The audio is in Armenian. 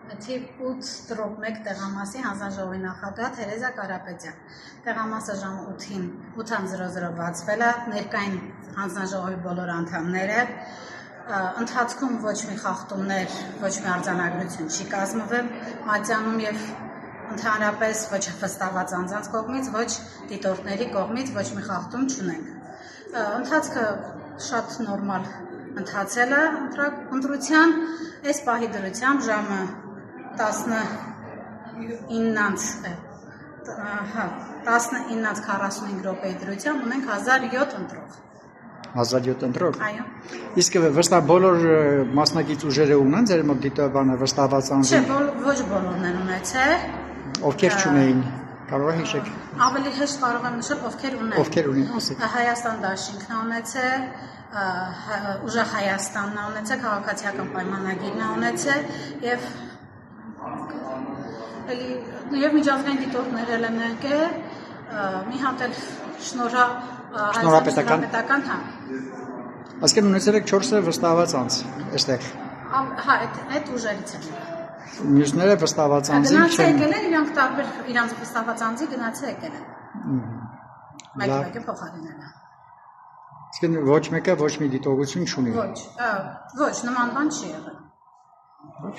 Թիվ 8-1 տեղամասի հանձնաժողովի նախագահ Թերեզա Կարապետյան։ Տեղամասը ժամը 8:00 բացվել է, ներկային հանձնաժողովի բոլոր անդամները, ընթացքում ոչ մի խախտումներ, ոչ մի արձանագրություն չի կազմվել, մատյանում եւ ընդհանրապես ոչ վստահված անձանց կողմից, ոչ դիտորդների կողմից ոչ մի խախտում չունենք։ Ընթացքը շատ նորմալ ընթացել է ընտրության, այս պահի դրությամբ ժամը 19:45 րոպեի դրությամբ ունենք 1007 ընտրող։ 1007 ընտրող։ Այո։ Իսկ վստահ բոլոր մասնակից ուժերը ունեն ձեր մոտ դիտողանը վստահված անձի։ Չէ, ոչ բոլորն են ունեցել։ Ովքեր չունեին, կարող եք հիշեք։ Ավելի հեշտ կարող եմ նշել ովքեր ունեն։ Ովքեր ունեն, ասեք։ Հայաստան դաշինքն է ունեցել, Ուժեղ Հայաստանն է ունեցել, քաղաքացիական պայմանագիրն է ունեցել եւ միջազգային դիտորդներ էլ են եկել, մի հատ էլ շնորհապետական, հա։ Այսինքն ունեցել եք 4 վստահված անձ, այստեղ։ Հա, այդ ուժերից են։ Մյուսները վստահված անձի չեն։ Գնացել եկել են, իրանք տարբեր իրանց վստահված անձի գնացել եկել են։ Մեկը փոխարինել է։ Իսկ ոչ մեկը ոչ մի դիտողություն չունի։ Ոչ, նման բան չի եղել։